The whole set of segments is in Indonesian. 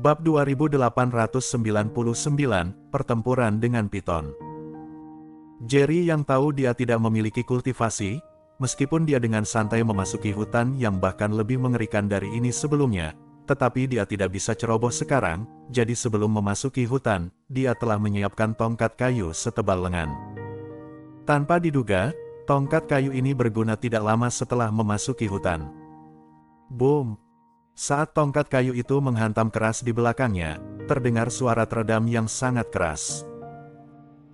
Bab 2899, Pertempuran dengan Piton. Jerry yang tahu dia tidak memiliki kultivasi, meskipun dia dengan santai memasuki hutan yang bahkan lebih mengerikan dari ini sebelumnya, tetapi dia tidak bisa ceroboh sekarang, jadi sebelum memasuki hutan, dia telah menyiapkan tongkat kayu setebal lengan. Tanpa diduga, tongkat kayu ini berguna tidak lama setelah memasuki hutan. Boom! Saat tongkat kayu itu menghantam keras di belakangnya, terdengar suara teredam yang sangat keras.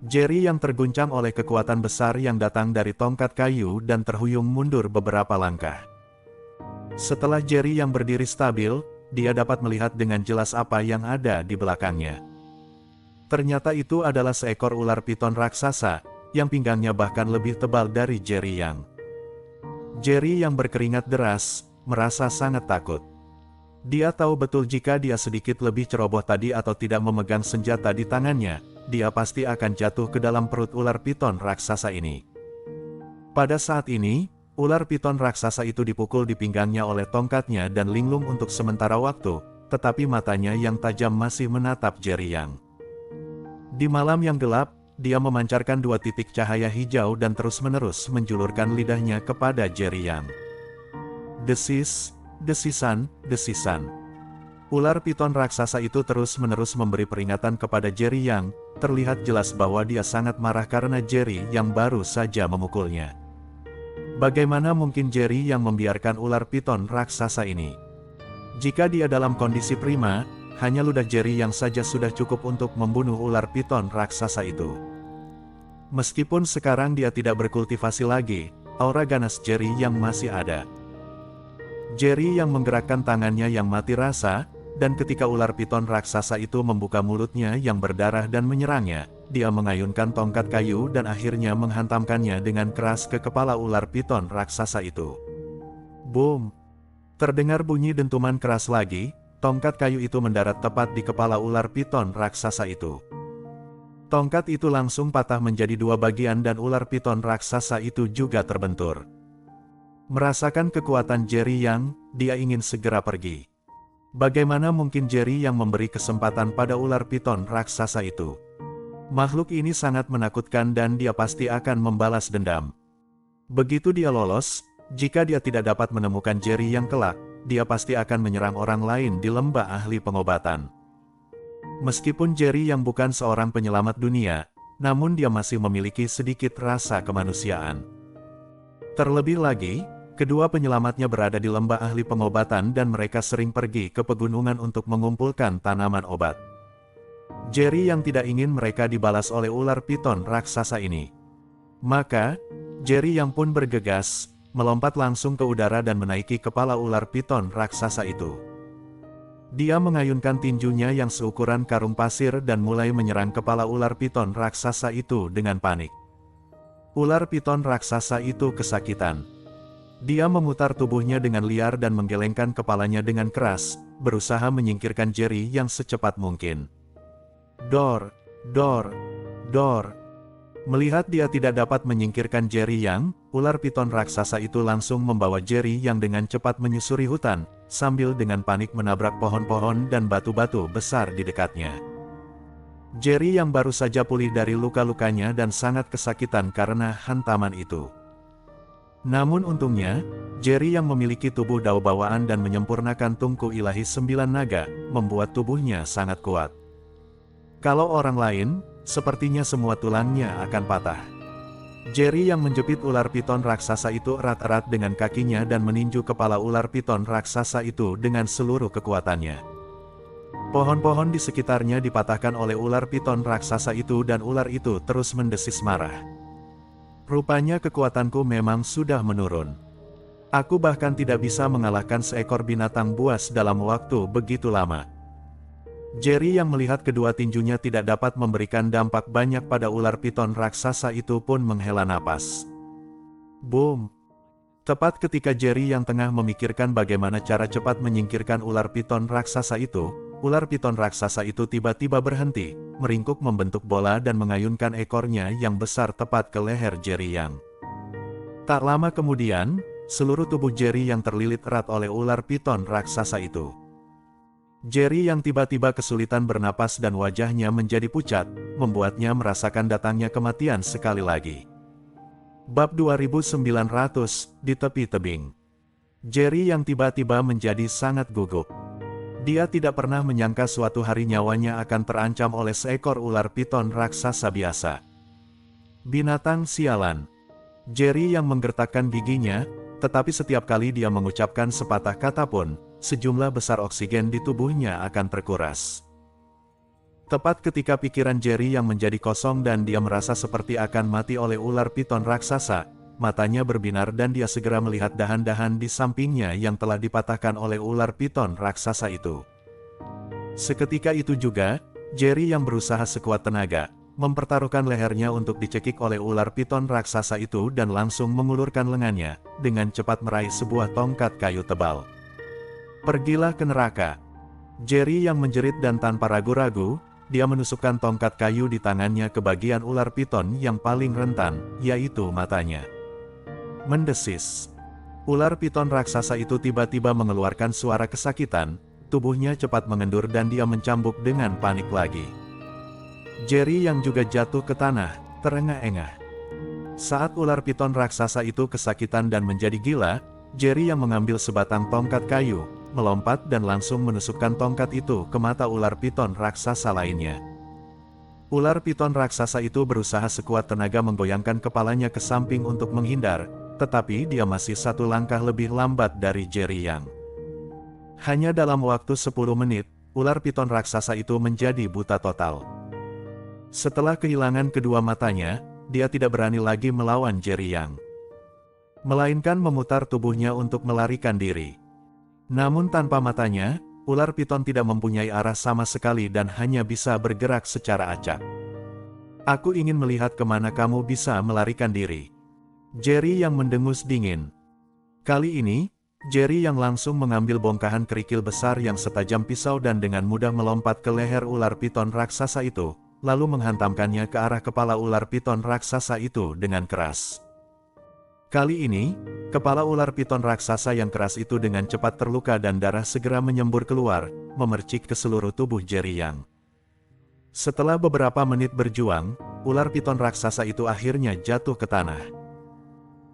Jerry yang terguncang oleh kekuatan besar yang datang dari tongkat kayu dan terhuyung mundur beberapa langkah. Setelah Jerry yang berdiri stabil, dia dapat melihat dengan jelas apa yang ada di belakangnya. Ternyata itu adalah seekor ular piton raksasa, yang pinggangnya bahkan lebih tebal dari Jerry yang. Jerry yang berkeringat deras, merasa sangat takut. Dia tahu betul jika dia sedikit lebih ceroboh tadi atau tidak memegang senjata di tangannya, dia pasti akan jatuh ke dalam perut ular piton raksasa ini. Pada saat ini, ular piton raksasa itu dipukul di pinggangnya oleh tongkatnya dan linglung untuk sementara waktu, tetapi matanya yang tajam masih menatap Jerry yang. Di malam yang gelap, dia memancarkan dua titik cahaya hijau dan terus-menerus menjulurkan lidahnya kepada Jerry yang. Desis. Desisan. Ular piton raksasa itu terus-menerus memberi peringatan kepada Jerry yang, terlihat jelas bahwa dia sangat marah karena Jerry yang baru saja memukulnya. Bagaimana mungkin Jerry yang membiarkan ular piton raksasa ini? Jika dia dalam kondisi prima, hanya ludah Jerry yang saja sudah cukup untuk membunuh ular piton raksasa itu. Meskipun sekarang dia tidak berkultivasi lagi, aura ganas Jerry yang masih ada. Jerry yang menggerakkan tangannya yang mati rasa, dan ketika ular piton raksasa itu membuka mulutnya yang berdarah dan menyerangnya, dia mengayunkan tongkat kayu dan akhirnya menghantamkannya dengan keras ke kepala ular piton raksasa itu. Boom! Terdengar bunyi dentuman keras lagi, tongkat kayu itu mendarat tepat di kepala ular piton raksasa itu. Tongkat itu langsung patah menjadi dua bagian dan ular piton raksasa itu juga terbentur. Merasakan kekuatan Jerry yang, dia ingin segera pergi. Bagaimana mungkin Jerry yang memberi kesempatan pada ular piton raksasa itu? Makhluk ini sangat menakutkan dan dia pasti akan membalas dendam. Begitu dia lolos, jika dia tidak dapat menemukan Jerry yang kelak, dia pasti akan menyerang orang lain di lembah ahli pengobatan. Meskipun Jerry yang bukan seorang penyelamat dunia, namun dia masih memiliki sedikit rasa kemanusiaan. Terlebih lagi, kedua penyelamatnya berada di lembah ahli pengobatan dan mereka sering pergi ke pegunungan untuk mengumpulkan tanaman obat. Jerry yang tidak ingin mereka dibalas oleh ular piton raksasa ini. Maka, Jerry yang pun bergegas, melompat langsung ke udara dan menaiki kepala ular piton raksasa itu. Dia mengayunkan tinjunya yang seukuran karung pasir dan mulai menyerang kepala ular piton raksasa itu dengan panik. Ular piton raksasa itu kesakitan. Dia memutar tubuhnya dengan liar dan menggelengkan kepalanya dengan keras, berusaha menyingkirkan Jerry yang secepat mungkin. Dor. Melihat dia tidak dapat menyingkirkan Jerry yang, ular piton raksasa itu langsung membawa Jerry yang dengan cepat menyusuri hutan, sambil dengan panik menabrak pohon-pohon dan batu-batu besar di dekatnya. Jerry yang baru saja pulih dari luka-lukanya dan sangat kesakitan karena hantaman itu. Namun untungnya, Jerry yang memiliki tubuh dao bawaan dan menyempurnakan tungku ilahi 9 naga, membuat tubuhnya sangat kuat. Kalau orang lain, sepertinya semua tulangnya akan patah. Jerry yang menjepit ular piton raksasa itu erat-erat dengan kakinya dan meninju kepala ular piton raksasa itu dengan seluruh kekuatannya. Pohon-pohon di sekitarnya dipatahkan oleh ular piton raksasa itu dan ular itu terus mendesis marah. Rupanya kekuatanku memang sudah menurun. Aku bahkan tidak bisa mengalahkan seekor binatang buas dalam waktu begitu lama. Jerry yang melihat kedua tinjunya tidak dapat memberikan dampak banyak pada ular piton raksasa itu pun menghela napas. Boom! Tepat ketika Jerry yang tengah memikirkan bagaimana cara cepat menyingkirkan ular piton raksasa itu, ular piton raksasa itu tiba-tiba berhenti, meringkuk membentuk bola dan mengayunkan ekornya yang besar tepat ke leher Jerry yang. Tak lama kemudian, seluruh tubuh Jerry yang terlilit erat oleh ular piton raksasa itu. Jerry yang tiba-tiba kesulitan bernapas dan wajahnya menjadi pucat, membuatnya merasakan datangnya kematian sekali lagi. Bab 2900, di tepi tebing. Jerry yang tiba-tiba menjadi sangat gugup. Dia tidak pernah menyangka suatu hari nyawanya akan terancam oleh seekor ular piton raksasa biasa. Binatang sialan. Jerry yang menggertakkan giginya, tetapi setiap kali dia mengucapkan sepatah kata pun, sejumlah besar oksigen di tubuhnya akan terkuras. Tepat ketika pikiran Jerry yang menjadi kosong dan dia merasa seperti akan mati oleh ular piton raksasa, matanya berbinar dan dia segera melihat dahan-dahan di sampingnya yang telah dipatahkan oleh ular piton raksasa itu. Seketika itu juga, Jerry yang berusaha sekuat tenaga, mempertaruhkan lehernya untuk dicekik oleh ular piton raksasa itu dan langsung mengulurkan lengannya, dengan cepat meraih sebuah tongkat kayu tebal. Pergilah ke neraka. Jerry yang menjerit dan tanpa ragu-ragu, dia menusukkan tongkat kayu di tangannya ke bagian ular piton yang paling rentan, yaitu matanya. Mendesis. Ular piton raksasa itu tiba-tiba mengeluarkan suara kesakitan, tubuhnya cepat mengendur dan dia mencambuk dengan panik lagi. Jerry yang juga jatuh ke tanah, terengah-engah. Saat ular piton raksasa itu kesakitan dan menjadi gila, Jerry yang mengambil sebatang tongkat kayu, melompat dan langsung menusukkan tongkat itu ke mata ular piton raksasa lainnya. Ular piton raksasa itu berusaha sekuat tenaga menggoyangkan kepalanya ke samping untuk menghindar, tetapi dia masih satu langkah lebih lambat dari Jerry Yang. Hanya dalam waktu 10 menit, ular piton raksasa itu menjadi buta total. Setelah kehilangan kedua matanya, dia tidak berani lagi melawan Jerry Yang, melainkan memutar tubuhnya untuk melarikan diri. Namun tanpa matanya, ular piton tidak mempunyai arah sama sekali dan hanya bisa bergerak secara acak. Aku ingin melihat kemana kamu bisa melarikan diri. Jerry yang mendengus dingin. Kali ini, Jerry yang langsung mengambil bongkahan kerikil besar yang setajam pisau dan dengan mudah melompat ke leher ular piton raksasa itu, lalu menghantamkannya ke arah kepala ular piton raksasa itu dengan keras. Kali ini, kepala ular piton raksasa yang keras itu dengan cepat terluka dan darah segera menyembur keluar, memercik ke seluruh tubuh Jerry Yang. Setelah beberapa menit berjuang, ular piton raksasa itu akhirnya jatuh ke tanah.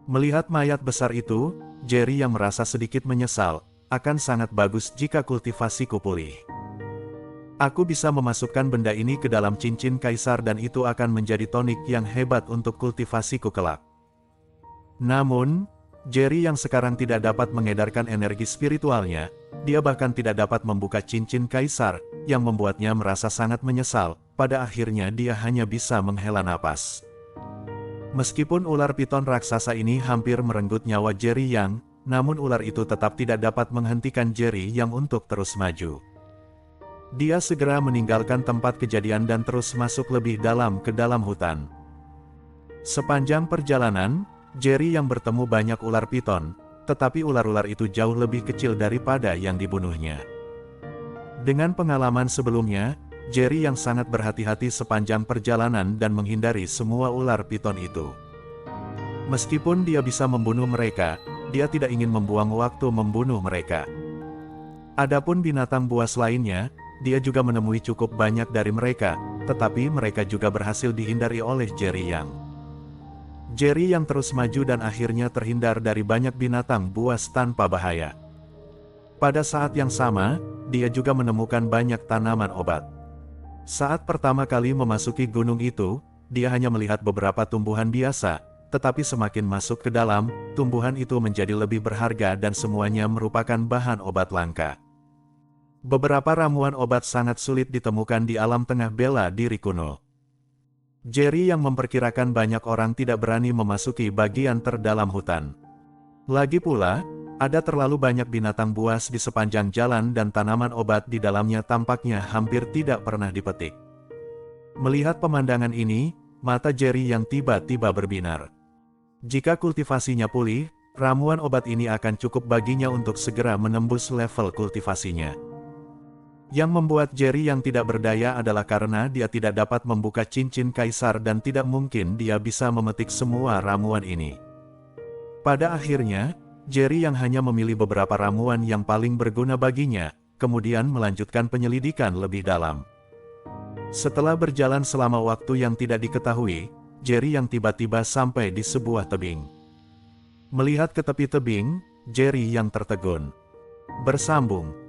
Melihat mayat besar itu, Jerry yang merasa sedikit menyesal, akan sangat bagus jika kultivasiku pulih. Aku bisa memasukkan benda ini ke dalam cincin kaisar dan itu akan menjadi tonik yang hebat untuk kultivasiku kelak. Namun, Jerry yang sekarang tidak dapat mengedarkan energi spiritualnya, dia bahkan tidak dapat membuka cincin kaisar, yang membuatnya merasa sangat menyesal, pada akhirnya dia hanya bisa menghela napas. Meskipun ular piton raksasa ini hampir merenggut nyawa Jerry Yang, namun ular itu tetap tidak dapat menghentikan Jerry Yang untuk terus maju. Dia segera meninggalkan tempat kejadian dan terus masuk lebih dalam ke dalam hutan. Sepanjang perjalanan, Jerry yang bertemu banyak ular piton, tetapi ular-ular itu jauh lebih kecil daripada yang dibunuhnya. Dengan pengalaman sebelumnya, Jerry yang sangat berhati-hati sepanjang perjalanan dan menghindari semua ular piton itu. Meskipun dia bisa membunuh mereka, dia tidak ingin membuang waktu membunuh mereka. Adapun binatang buas lainnya, dia juga menemui cukup banyak dari mereka, tetapi mereka juga berhasil dihindari oleh Jerry Yang. Jerry yang terus maju dan akhirnya terhindar dari banyak binatang buas tanpa bahaya. Pada saat yang sama, dia juga menemukan banyak tanaman obat. Saat pertama kali memasuki gunung itu, dia hanya melihat beberapa tumbuhan biasa, tetapi semakin masuk ke dalam, tumbuhan itu menjadi lebih berharga dan semuanya merupakan bahan obat langka. Beberapa ramuan obat sangat sulit ditemukan di alam tengah bela diri kuno. Jerry yang memperkirakan banyak orang tidak berani memasuki bagian terdalam hutan. Lagi pula, ada terlalu banyak binatang buas di sepanjang jalan dan tanaman obat di dalamnya tampaknya hampir tidak pernah dipetik. Melihat pemandangan ini, mata Jerry yang tiba-tiba berbinar. Jika kultivasinya pulih, ramuan obat ini akan cukup baginya untuk segera menembus level kultivasinya. Yang membuat Jerry yang tidak berdaya adalah karena dia tidak dapat membuka cincin kaisar dan tidak mungkin dia bisa memetik semua ramuan ini. Pada akhirnya, Jerry yang hanya memilih beberapa ramuan yang paling berguna baginya, kemudian melanjutkan penyelidikan lebih dalam. Setelah berjalan selama waktu yang tidak diketahui, Jerry yang tiba-tiba sampai di sebuah tebing. Melihat ke tepi tebing, Jerry yang tertegun. Bersambung.